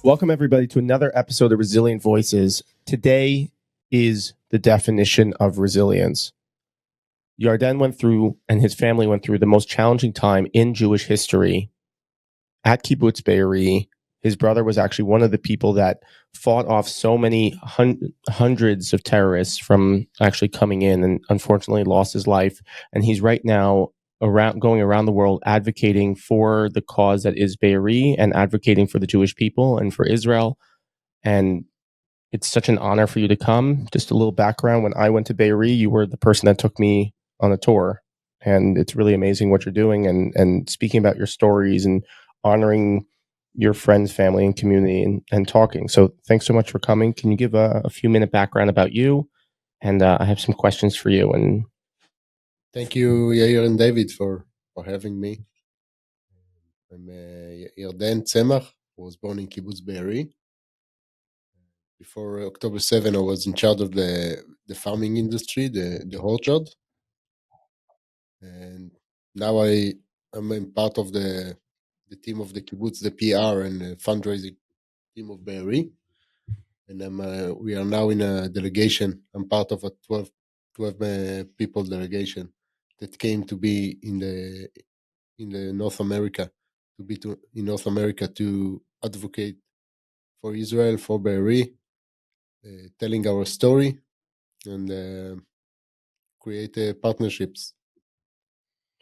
Welcome, everybody, to another episode of Resilient Voices. Today is the definition of resilience. Yarden went through, and his family went through, the most challenging time in Jewish history at Kibbutz Be'eri. His brother was actually one of the people that fought off so many hundreds of terrorists from actually coming in, and unfortunately lost his life. And he's right now going around the world advocating for the cause that is Be'eri and advocating for the Jewish people and for Israel. And it's such an honor for you to come. Just a little background: when I went to Be'eri, you were the person that took me on a tour, and it's really amazing what you're doing and speaking about your stories and honoring your friends, family, and community, and talking. So thanks so much for coming. Can you give a few minute background about you? And I have some questions for you. And thank you, Yair and David, for having me. I'm Yarden Tzemach. I was born in Kibbutz Be'eri. Before October 7, I was in charge of the farming industry, the orchard. And now I'm part of the team of the kibbutz, the PR and fundraising team of Be'eri. And we are now in a delegation. I'm part of a 12 people delegation that came to be in the North America, in North America to advocate for Israel, for Be'eri, telling our story and create partnerships.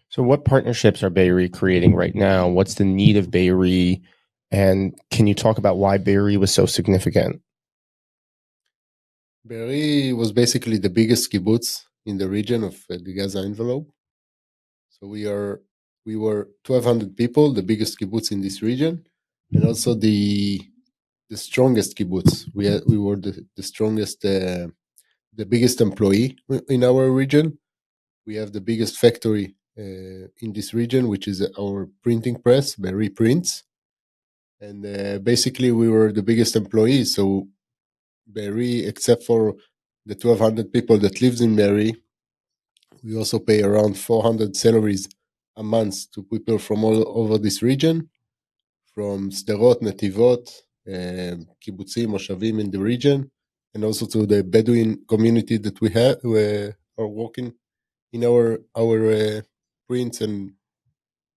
so what partnerships are Be'eri creating right now? What's the need of Be'eri? And can you talk about why Be'eri was so significant? Be'eri was basically the biggest kibbutz in the region of the Gaza envelope. So we were 1,200 people, the biggest kibbutz in this region, and also the strongest kibbutz. We were the strongest, the biggest employee in our region. We have the biggest factory in this region, which is our printing press, Be'eri Prints. And basically, we were the biggest employees. So Be'eri, except for the 1,200 people that lives in Be'eri, we also pay around 400 salaries a month to people from all over this region, from Sderot, Netivot, Kibbutzim, Moshavim in the region, and also to the Bedouin community that we have, who are working in our prints and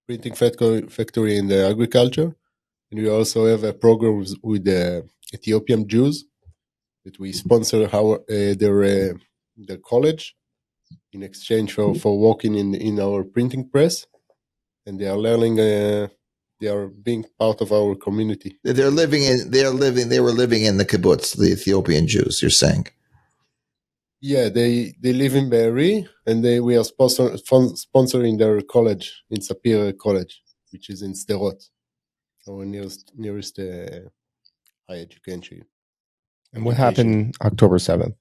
printing factory in the agriculture. And we also have a program with the Ethiopian Jews that we sponsor their college in exchange for working in our printing press, and they are learning. They are being part of our community. They were living in the kibbutz, the Ethiopian Jews. You're saying? Yeah, they live in Be'eri, and we are sponsoring their college in Sapir College, which is in Sderot, our nearest high education. And what happened October 7th?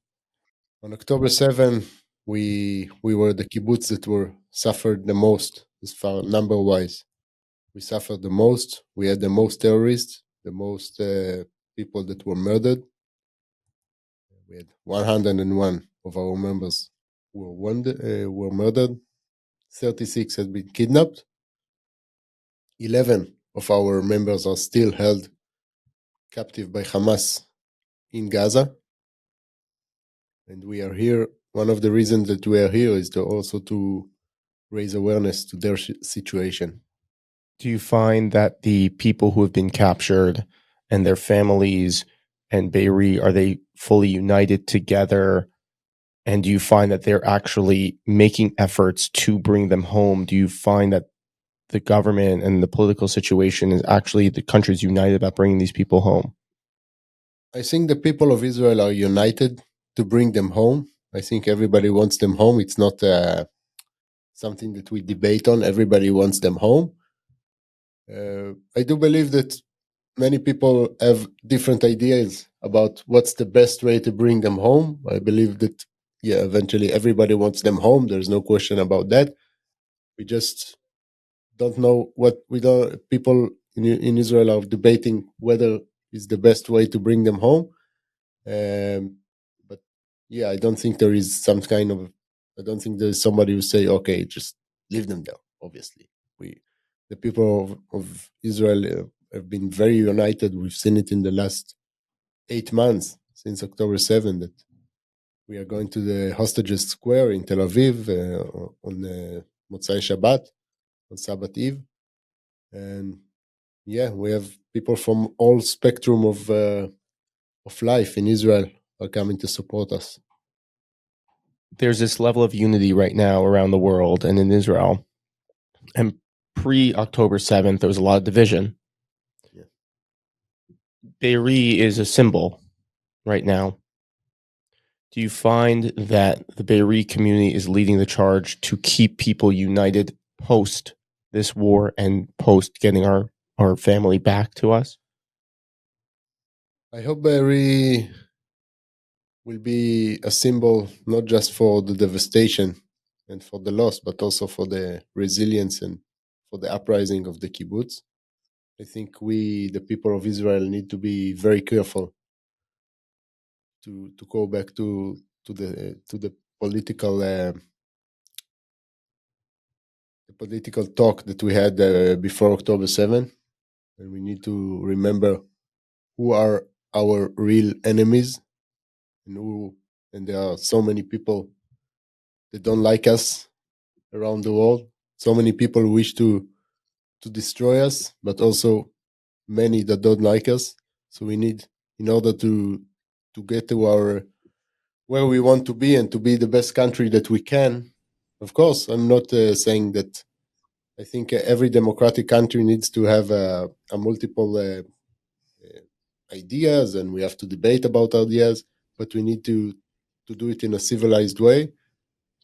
On October 7th, we were the kibbutz that were suffered the most as far number-wise. We suffered the most. We had the most terrorists, the most people that were murdered. We had 101 of our members were murdered. 36 had been kidnapped. 11 of our members are still held captive by Hamas in Gaza. And we are here. One of the reasons that we are here is also to raise awareness to their situation. Do you find that the people who have been captured and their families and Be'eri, are they fully united together? And do you find that they're actually making efforts to bring them home? Do you find that the government and the political situation is actually the country's united about bringing these people home? I think the people of Israel are united to bring them home. I think everybody wants them home. It's not something that we debate on. Everybody wants them home. I do believe that many people have different ideas about what's the best way to bring them home. I believe that, eventually everybody wants them home. There's no question about that. We just don't know people in Israel are debating whether is the best way to bring them home. But I don't think there is I don't think there's somebody who say, okay, just leave them there. Obviously, the people of Israel have been very united. We've seen it in the last 8 months since October 7 that we are going to the Hostages Square in Tel Aviv on Motzai Shabbat, on Sabbath Eve. And yeah, we have people from all spectrum of life in Israel are coming to support us. There's this level of unity right now around the world and in Israel. And pre-October 7th, there was a lot of division. Yeah. Be'eri is a symbol right now. Do you find that the Be'eri community is leading the charge to keep people united post this war and post getting our family back to us? I hope Be'eri will be a symbol not just for the devastation and for the loss, but also for the resilience and for the uprising of the kibbutz. I think we, the people of Israel, need to be very careful to go back to the political talk that we had before October 7, and we need to remember who are our real enemies, and there are so many people that don't like us around the world. So many people wish to destroy us, but also many that don't like us. So we need, in order to get to our where we want to be and to be the best country that we can. Of course, I'm not saying that. I think every democratic country needs to have a multiple ideas, and we have to debate about ideas. But we need to do it in a civilized way,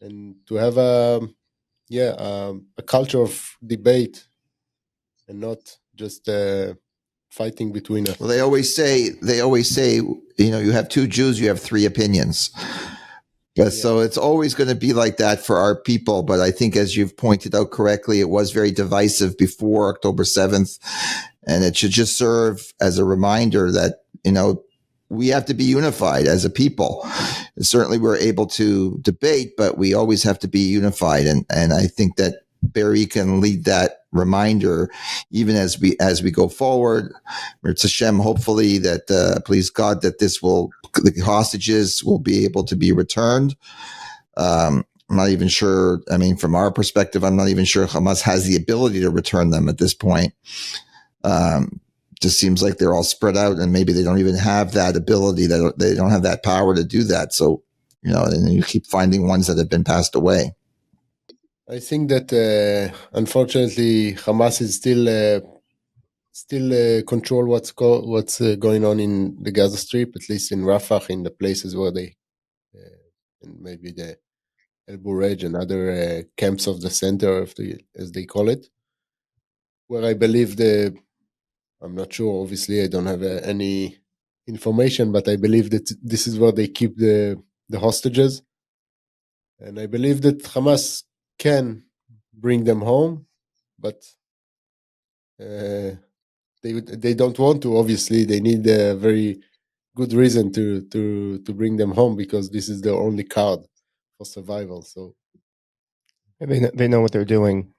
and to have a culture of debate, and not just fighting between us. Well, they always say, you have two Jews, you have three opinions. But so it's always going to be like that for our people. But I think, as you've pointed out correctly, it was very divisive before October 7th. And it should just serve as a reminder that, we have to be unified as a people. Certainly we're able to debate, but we always have to be unified. And I think that Bery can lead that reminder even as we go forward. Mirz Hashem, hopefully that, please God, that the hostages will be able to be returned. I'm not even sure. I mean, from our perspective, I'm not even sure Hamas has the ability to return them at this point. Just seems like they're all spread out, and maybe they don't even have that ability. They don't have that power to do that. So, and you keep finding ones that have been passed away. I think that unfortunately Hamas is still control what's going on in the Gaza Strip, at least in Rafah, in the places where they and maybe the El Burej and other camps of the center, as they call it, where I believe I'm not sure, obviously I don't have any information, but I believe that this is where they keep the hostages. And I believe that Hamas can bring them home, but they don't want to. Obviously, they need a very good reason to bring them home, because this is their only card for survival. So they know what they're doing.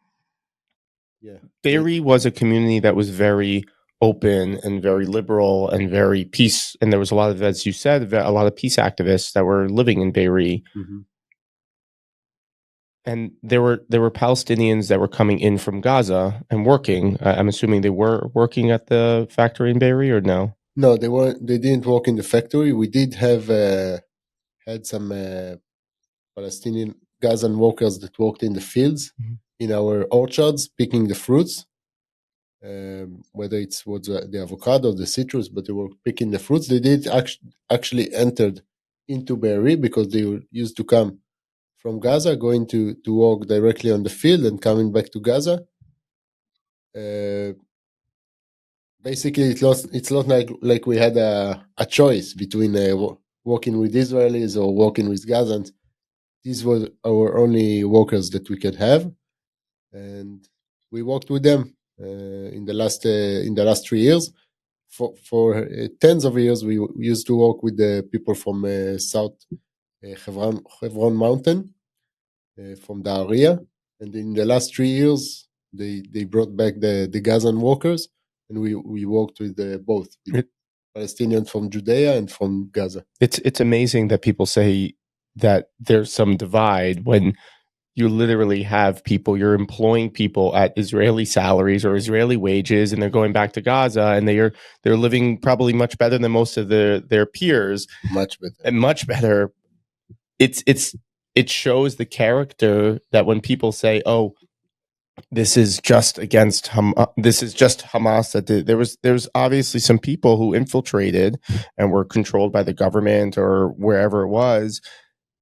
yeah, Be'eri was a community that was very open and very liberal and very peace. And there was a lot of, as you said, a lot of peace activists that were living in Be'eri. Mm-hmm. And there were Palestinians that were coming in from Gaza and working. I'm assuming they were working at the factory in Be'eri, or no? No, they weren't. They didn't work in the factory. We did have had some Palestinian Gazan workers that worked in the fields, in our orchards, picking the fruits. Whether it was the avocado, the citrus, but they were picking the fruits. They did actually entered into Be'eri, because they used to come from Gaza, going to work directly on the field and coming back to Gaza. Basically, it's not like we had a choice between working with Israelis or working with Gazans. These were our only workers that we could have, and we worked with them in the last 3 years. For tens of years, we used to work with the people from South Hebron Mountain, from the area, and in the last 3 years, they brought back the Gazan workers, and we worked with both, with It- Palestinians from Judea and from Gaza. It's amazing that people say that there's some divide when you literally have people, you're employing people at Israeli salaries or Israeli wages, and they're going back to Gaza, and they're living probably much better than most of their peers, Much better. and much better. It shows the character that when people say, "Oh, this is just against this is just Hamas," that there's obviously some people who infiltrated and were controlled by the government or wherever it was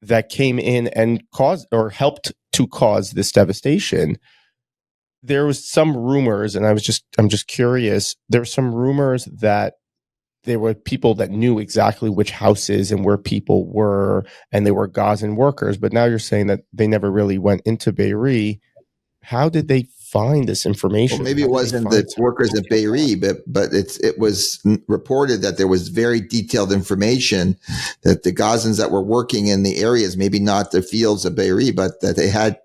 that came in and caused or helped to cause this devastation. There was some rumors, and I'm just curious. There were some rumors that there were people that knew exactly which houses and where people were, and they were Gazan workers. But now you're saying that they never really went into Be'eri. How did they find this information? Well, maybe it wasn't the workers at Be'eri, but it was reported that there was very detailed information that the Gazans that were working in the areas, maybe not the fields of Be'eri, but that they had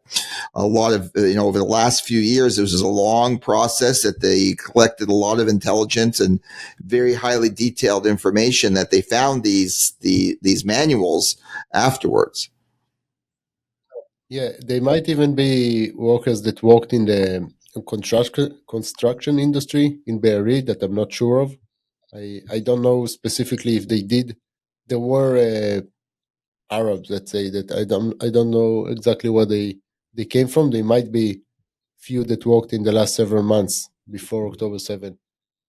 a lot of, over the last few years, it was a long process that they collected a lot of intelligence and very highly detailed information that they found these manuals afterwards. Yeah, they might even be workers that worked in the construction industry in Be'eri that I'm not sure of. I don't know specifically if they did. There were Arabs, let's say, that I don't know exactly where they came from. They might be few that worked in the last several months before October 7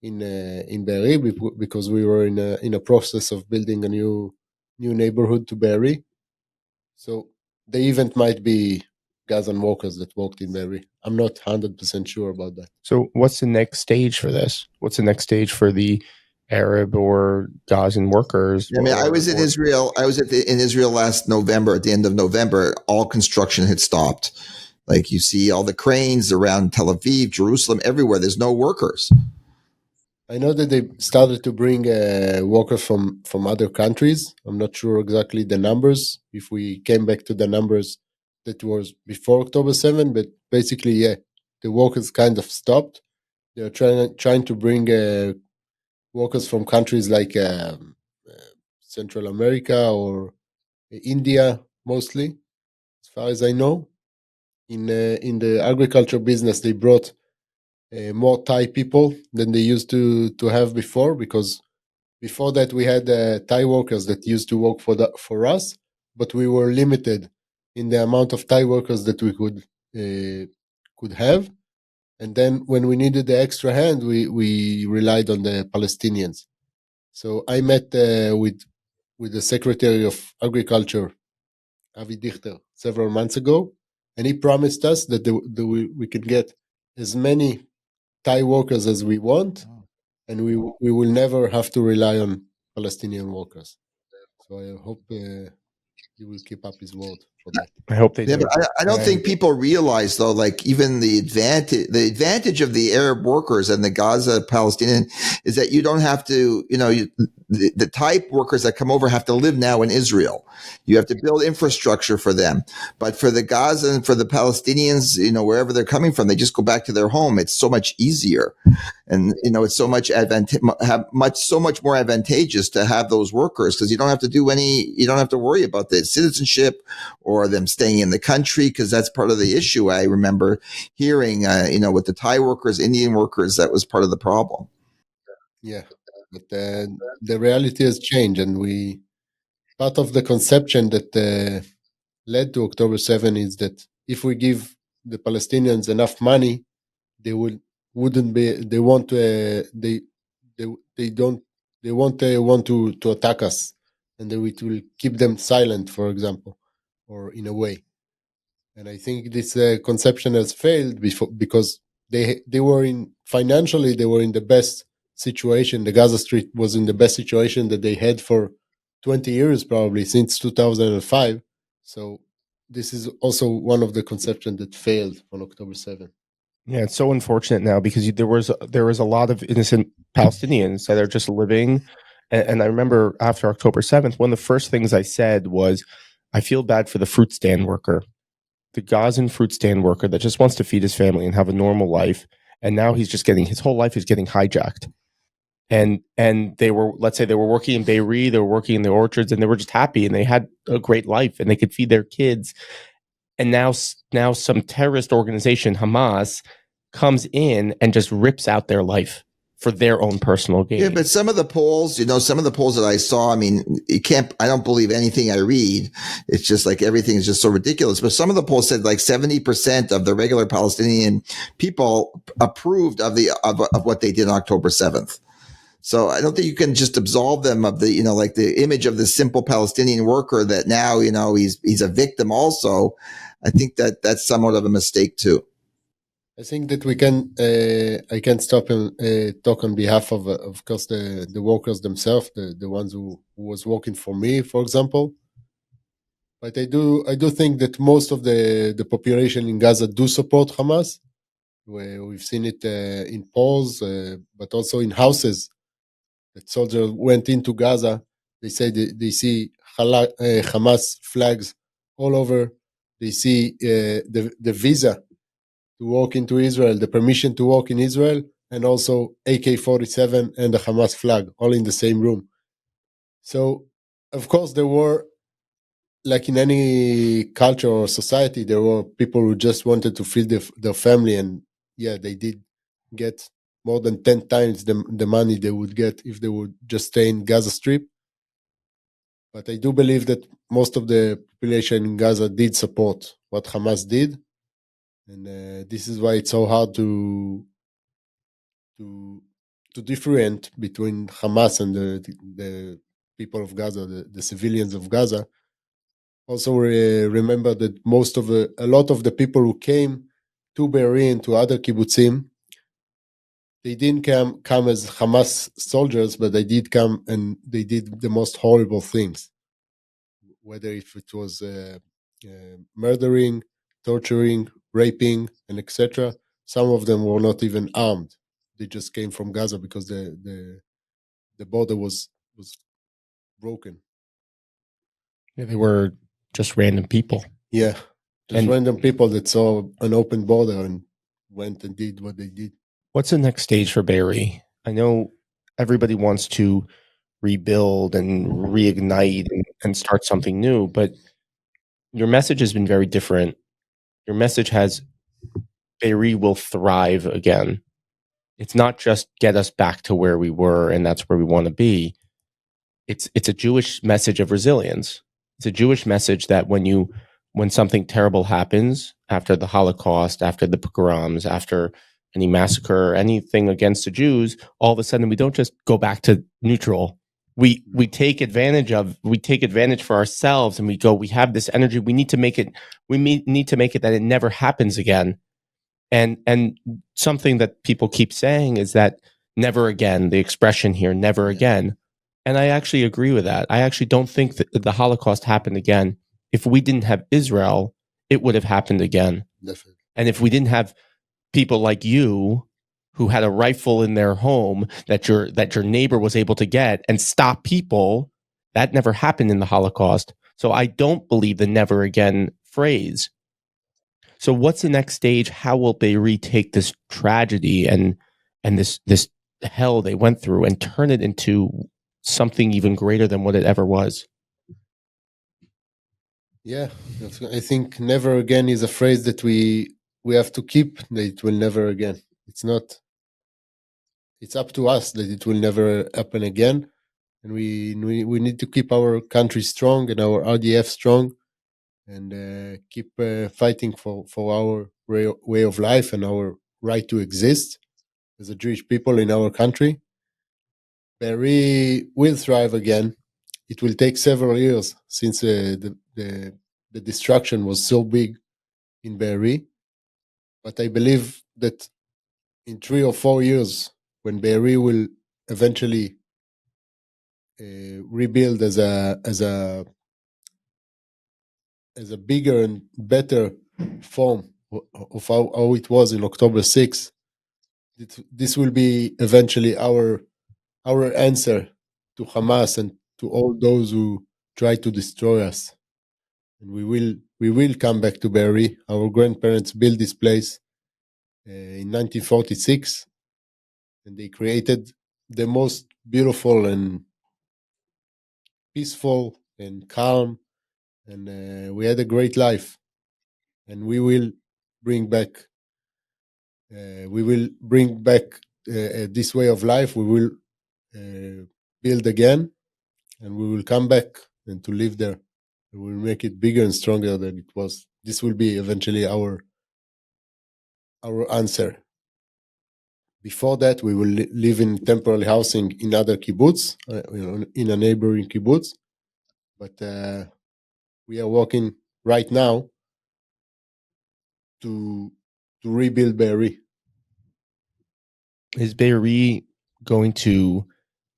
in Be'eri, because we were in a process of building a new neighborhood to Be'eri. So the event might be Gazan workers that worked in Be'eri. I'm not 100% sure about that. So what's the next stage for this? What's the next stage for the Arab or Gazan workers? I mean, I was in Israel. I was in Israel last November. At the end of November, all construction had stopped. Like you see all the cranes around Tel Aviv, Jerusalem, everywhere. There's no workers. I know that they started to bring workers from other countries. I'm not sure exactly the numbers, if we came back to the numbers that was before October 7, but basically, yeah, the workers kind of stopped. They're trying to bring workers from countries like Central America or India, mostly, as far as I know. In the agriculture business, they brought more Thai people than they used to have before, because before that we had Thai workers that used to work for us, but we were limited in the amount of Thai workers that we could have. And then when we needed the extra hand, we relied on the Palestinians. So I met with the Secretary of Agriculture, Avi Dichter, several months ago, and he promised us that we could get as many Thai workers as we want, and we will never have to rely on Palestinian workers. So I hope he will keep up his word for that. I hope they do. But I don't think people realize, though, like even the advantage of the Arab workers and the Gaza Palestinian is that you don't have to, the type workers that come over have to live now in Israel. You have to build infrastructure for them. But for the Gaza and for the Palestinians, wherever they're coming from, they just go back to their home. It's so much easier. And, it's so much more advantageous to have those workers, because you don't have to worry about the citizenship or them staying in the country, because that's part of the issue. I remember hearing, with the Thai workers, Indian workers, that was part of the problem. Yeah, but the reality has changed, and part of the conception that led to October 7 is that if we give the Palestinians enough money, they won't want to attack us, and it will keep them silent, for example, or in a way. And I think this conception has failed because they were financially they were in the best situation. The Gaza Strip was in the best situation that they had for 20 years, probably since 2005. So this is also one of the conceptions that failed on October 7. Yeah, it's so unfortunate now, because there was a lot of innocent Palestinians that are just living. And I remember after October 7th, one of the first things I said was, I feel bad for the fruit stand worker, the Gazan fruit stand worker that just wants to feed his family and have a normal life. and now he's just getting his whole life is getting hijacked. And they were, let's say they were working in Be'eri, they were working in the orchards, and they were just happy and they had a great life and they could feed their kids. And now some terrorist organization, Hamas, comes in and just rips out their life for their own personal gain. Yeah, but some of the polls, some of the polls that I saw, I mean, I don't believe anything I read. It's just like everything is just so ridiculous. But some of the polls said like 70% of the regular Palestinian people approved of what they did on October 7th. So I don't think you can just absolve them of the, like the image of the simple Palestinian worker that now, he's a victim also. I think that's somewhat of a mistake too. I think that I can stop and talk on behalf of course, the workers themselves, the ones who was working for me, for example. But I do think that most of the population in Gaza do support Hamas. We've seen it in polls, but also in houses. That soldiers went into Gaza. They say they see Hamas flags all over. They see the visa to walk into Israel, the permission to walk in Israel, and also AK-47 and the Hamas flag, all in the same room. So, of course, there were, like in any culture or society, there were people who just wanted to feed their family, and yeah, they did get more than 10 times the money they would get if they would just stay in Gaza Strip. But I do believe that most of the population in Gaza did support what Hamas did. And this is why it's so hard to differentiate between Hamas and the people of Gaza, the civilians of Gaza. Also, remember that a lot of the people who came to Be'eri and to other kibbutzim, they didn't come as Hamas soldiers, but they did come and they did the most horrible things. Whether if it was murdering, torturing, raping, and etc. Some of them were not even armed. They just came from Gaza because the border was broken. Yeah, they were just random people. Yeah, just random people that saw an open border and went and did what they did. What's the next stage for Be'eri? I know everybody wants to rebuild and reignite and start something new, but your message has been very different. Your message has Be'eri will thrive again. It's not just get us back to where we were and that's where we want to be. It's a Jewish message of resilience. It's a Jewish message that when something terrible happens after the Holocaust, after the pogroms, after any massacre, anything against the Jews, all of a sudden we don't just go back to neutral. We take advantage for ourselves, and we have this energy. We need to make it that it never happens again. And something that people keep saying is that never again, the expression here, never again. And I actually agree with that. I actually don't think that the Holocaust happened again. If we didn't have Israel, it would have happened again. Definitely. And if we didn't have people like you who had a rifle in their home that your neighbor was able to get and stop people, that never happened in the Holocaust. So I don't believe the never again phrase. So what's the next stage? How will Be'eri take this tragedy and this hell they went through and turn it into something even greater than what it ever was? Yeah, I think never again is a phrase that we have to keep, that it will never again. It's up to us that it will never happen again. And we need to keep our country strong and our RDF strong, and keep fighting for our way of life and our right to exist as a Jewish people in our country. Be'eri will thrive again. It will take several years since the destruction was so big in Be'eri. But I believe that in 3 or 4 years, when Be'eri will eventually rebuild as a bigger and better form of how it was in October 6th, this will be eventually our answer to Hamas and to all those who try to destroy us. And we will come back to Be'eri. Our grandparents built this place. in 1946, and they created the most beautiful and peaceful and calm, and we had a great life. And we will bring back this way of life. We will build again, and we will come back and to live there. We will make it bigger and stronger than it was. This will be eventually our answer. Before that, we will live in temporary housing in other kibbutz, in a neighboring kibbutz. But we are working right now to rebuild Be'eri. Is Bery going to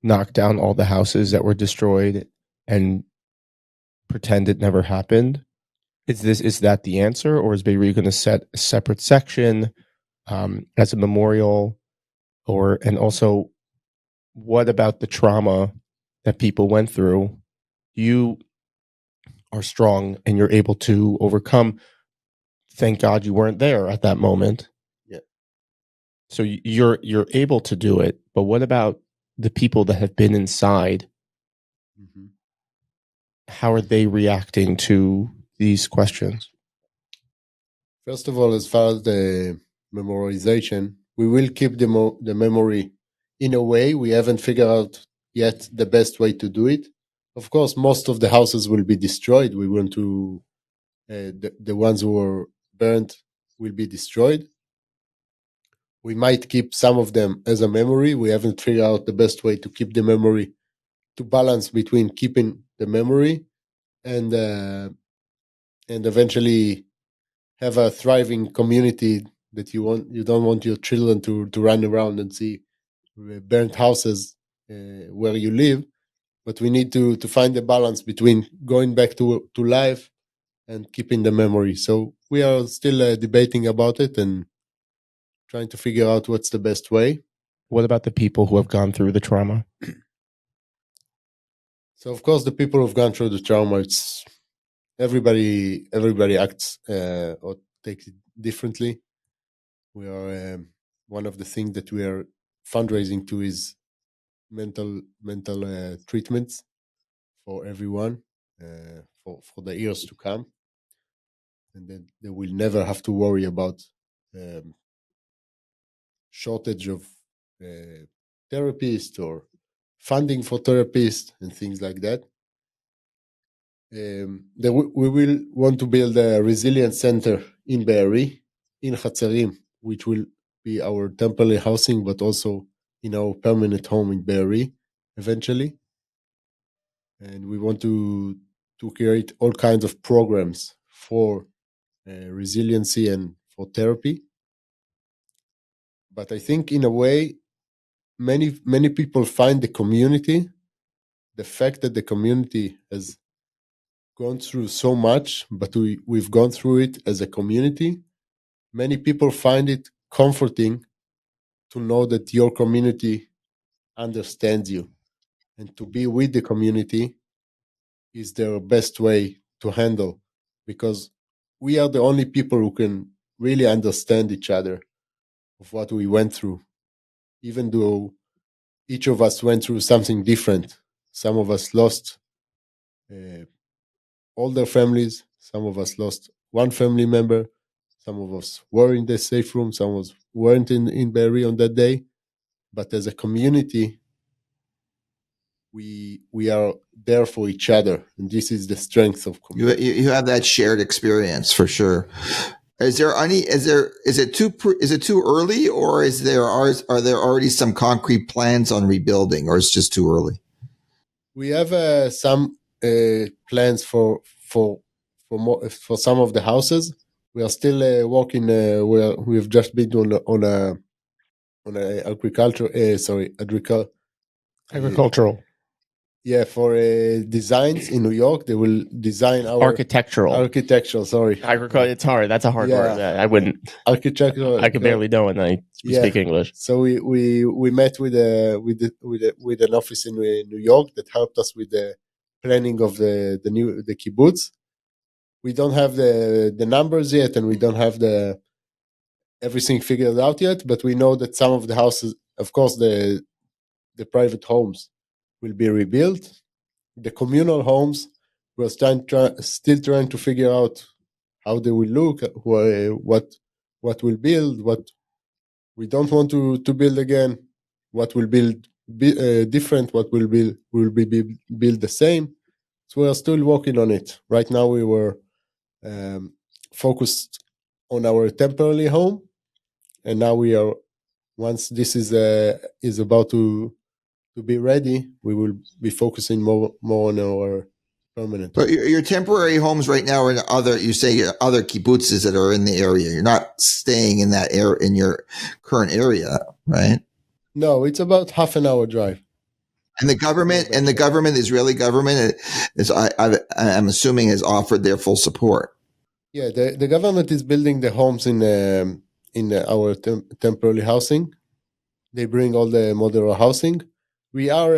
knock down all the houses that were destroyed and pretend it never happened? Is that the answer, or is Bery going to set a separate section as a memorial? And also, what about the trauma that people went through? You are strong and you're able to overcome. Thank God you weren't there at that moment. Yeah. So you're able to do it. But what about the people that have been inside? Mm-hmm. How are they reacting to these questions? First of all, as far as the memorization, we will keep the memory in a way. We haven't figured out yet the best way to do it. Of course, most of the houses will be destroyed. We want to, the ones who were burnt will be destroyed. We might keep some of them as a memory. We haven't figured out the best way to keep the memory, to balance between keeping the memory and eventually have a thriving community that you don't want your children to run around and see burnt houses where you live. But we need to find the balance between going back to life and keeping the memory. So we are still debating about it and trying to figure out what's the best way. What about the people who have gone through the trauma? So of course, the people who've gone through the trauma, it's everybody acts or takes it differently. We are one of the things that we are fundraising to is mental treatments for everyone for the years to come, and then they will never have to worry about shortage of therapists or funding for therapists and things like that. We will want to build a resilience center in Be'eri, in Hatzerim, which will be our temporary housing, but also in our permanent home in Be'eri eventually. And we want to create all kinds of programs for resiliency and for therapy. But I think in a way, many people find the community, the fact that the community has gone through so much, but we've gone through it as a community. Many people find it comforting to know that your community understands you, and to be with the community is their best way to handle, because we are the only people who can really understand each other of what we went through, even though each of us went through something different. Some of us lost all their families. Some of us lost one family member. Some of us were in the safe room. Some of us weren't in Be'eri on that day. But as a community, we are there for each other, and this is the strength of community. You have that shared experience for sure. Is it too early, or are there already some concrete plans on rebuilding, or it's just too early? We have some plans for some of the houses. We are still working. We've just been on a Agricultural. Yeah, for designs in New York, they will design our Architectural. Sorry, Agriculture. It's hard. That's a hard word. I wouldn't. Architectural. I could barely know when I speak English. So we met with an office in New York that helped us with the planning of the kibbutz. We don't have the numbers yet, and we don't have everything figured out yet, but we know that some of the houses, of course, the private homes will be rebuilt. The communal homes, we're still trying to figure out how they will look, what we'll build, what we don't want to build again, what will build different, what will be build the same. So we are still working on it. Right now, we were focused on our temporary home, and now we are. Once this is about to be ready, we will be focusing more on our permanent. But your temporary homes right now are in other, you say other kibbutzes that are in the area. You're not staying in that area, in your current area, right? No, it's about half an hour drive. And the government, Israeli government, I'm assuming, has offered their full support. Yeah, the government is building the homes in our temporary housing. They bring all the modular housing. We are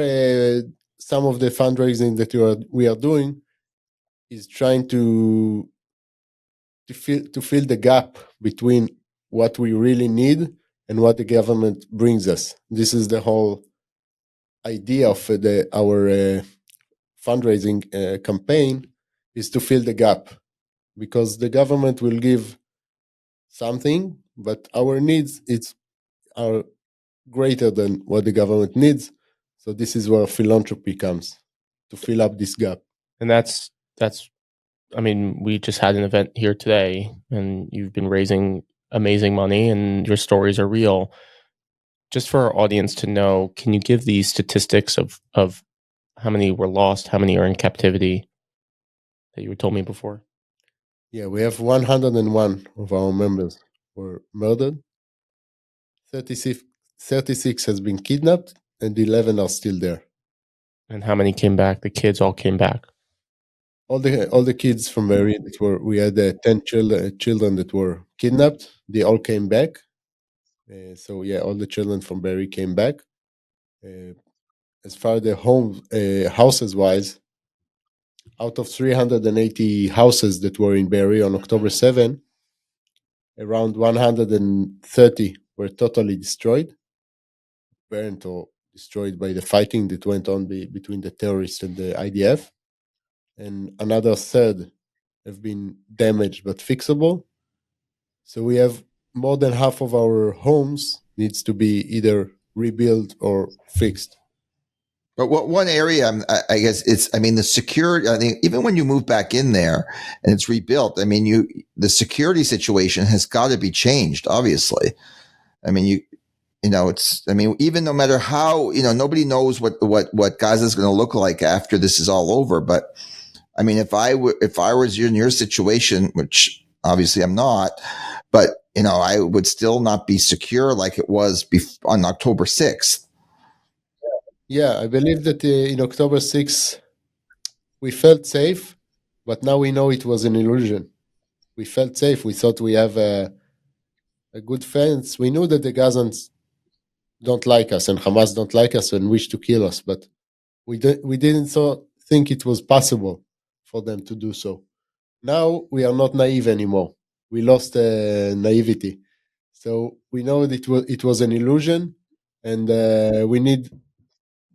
some of the fundraising that we are doing is trying to fill the gap between what we really need and what the government brings us. This is the whole idea of our fundraising campaign, is to fill the gap, because the government will give something, but our needs are greater than what the government needs. So this is where philanthropy comes, to fill up this gap. And that's I mean, we just had an event here today, and you've been raising amazing money, and your stories are real. Just for our audience to know, can you give these statistics of how many were lost, how many are in captivity that you told me before? Yeah, we have 101 of our members were murdered. 36 has been kidnapped, and 11 are still there. And how many came back? The kids all came back. All the kids from Bery that we had 10 children that were kidnapped. They all came back. So yeah, all the children from Bery came back. As far as the houses wise, out of 380 houses that were in Bery on October 7, around 130 were totally destroyed, burnt or destroyed by the fighting that went on between the terrorists and the IDF, and another third have been damaged but fixable. So we have more than half of our homes needs to be either rebuilt or fixed. But what one area, I guess the security, I think even when you move back in there and it's rebuilt, the security situation has got to be changed, obviously. Even no matter how, nobody knows what Gaza is going to look like after this is all over. But if I was in your situation, which obviously I'm not, but I would still not be secure like it was on October 6th. Yeah, I believe that in October 6th, we felt safe, but now we know it was an illusion. We felt safe. We thought we have a good fence. We knew that the Gazans don't like us and Hamas don't like us and wish to kill us, but we didn't think it was possible for them to do so. Now we are not naive anymore. We lost naivety. So we know that it was an illusion, and we need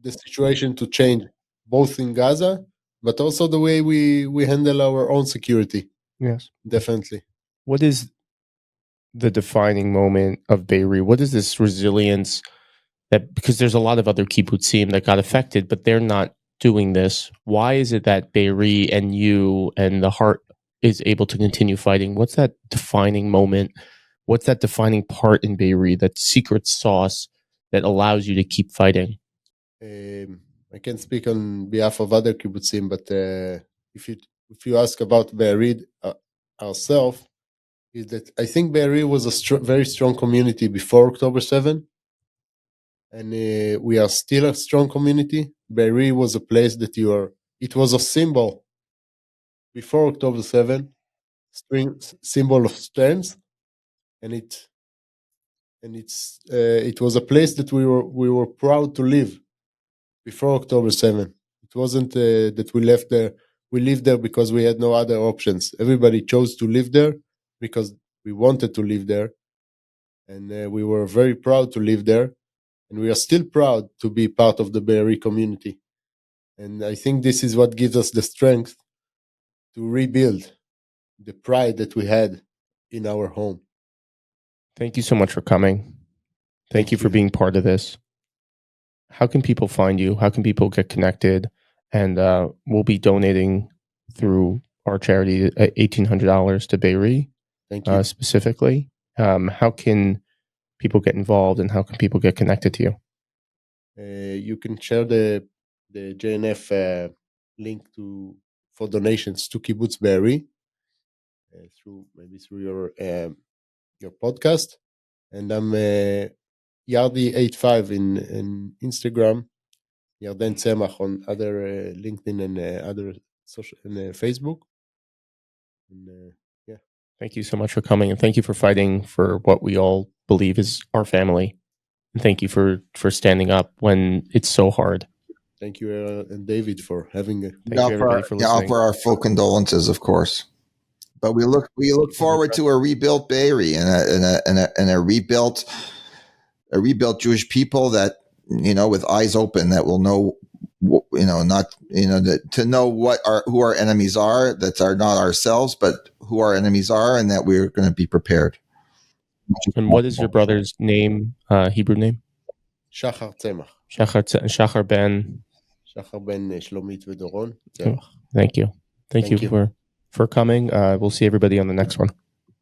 the situation to change, both in Gaza, but also the way we handle our own security. Yes. Definitely. What is the defining moment of Be'eri? What is this resilience that, because there's a lot of other kibbutzim that got affected, but they're not doing this. Why is it that Be'eri and you and the heart is able to continue fighting? What's that defining moment? What's that defining part in Be'eri, that secret sauce that allows you to keep fighting? I can't speak on behalf of other kibbutzim, but if you ask about Be'eri ourselves, is that I think Be'eri was a very strong community before October 7, and we are still a strong community. Be'eri was a place that it was a symbol before October 7, symbol of strength, and it was a place that we were proud to live before October 7. It wasn't that we left there. We lived there because we had no other options. Everybody chose to live there because we wanted to live there. and we were very proud to live there, and we are still proud to be part of the Be'eri community. And I think this is what gives us the strength to rebuild the pride that we had in our home. Thank you so much for coming. Thank you for being part of this. How can people find you? How can people get connected? And we'll be donating through our charity $1,800 to Be'eri Thank you. specifically. How can people get involved, and how can people get connected to you? You can share the JNF link for donations to Kibbutz Be'eri through your podcast, and I'm Yardi85 in Instagram, Yarden Tzemach on other LinkedIn and other social and Facebook. And Thank you so much for coming, and thank you for fighting for what we all believe is our family. And thank you for standing up when it's so hard. Thank you, and David, for having a. Thank you, everybody, for listening. Offer our full condolences, of course. But we look forward to a rebuilt Be'eri and a rebuilt Jewish people that, with eyes open, that will know, to know who our enemies are, that are not ourselves, but who our enemies are, and that we're going to be prepared. And what is your brother's name, Hebrew name? Shachar Tzemach. Shachar ben. Shachar ben Shlomit v'Doron Tzemach. Thank you. Thank you for coming. We'll see everybody on the next one.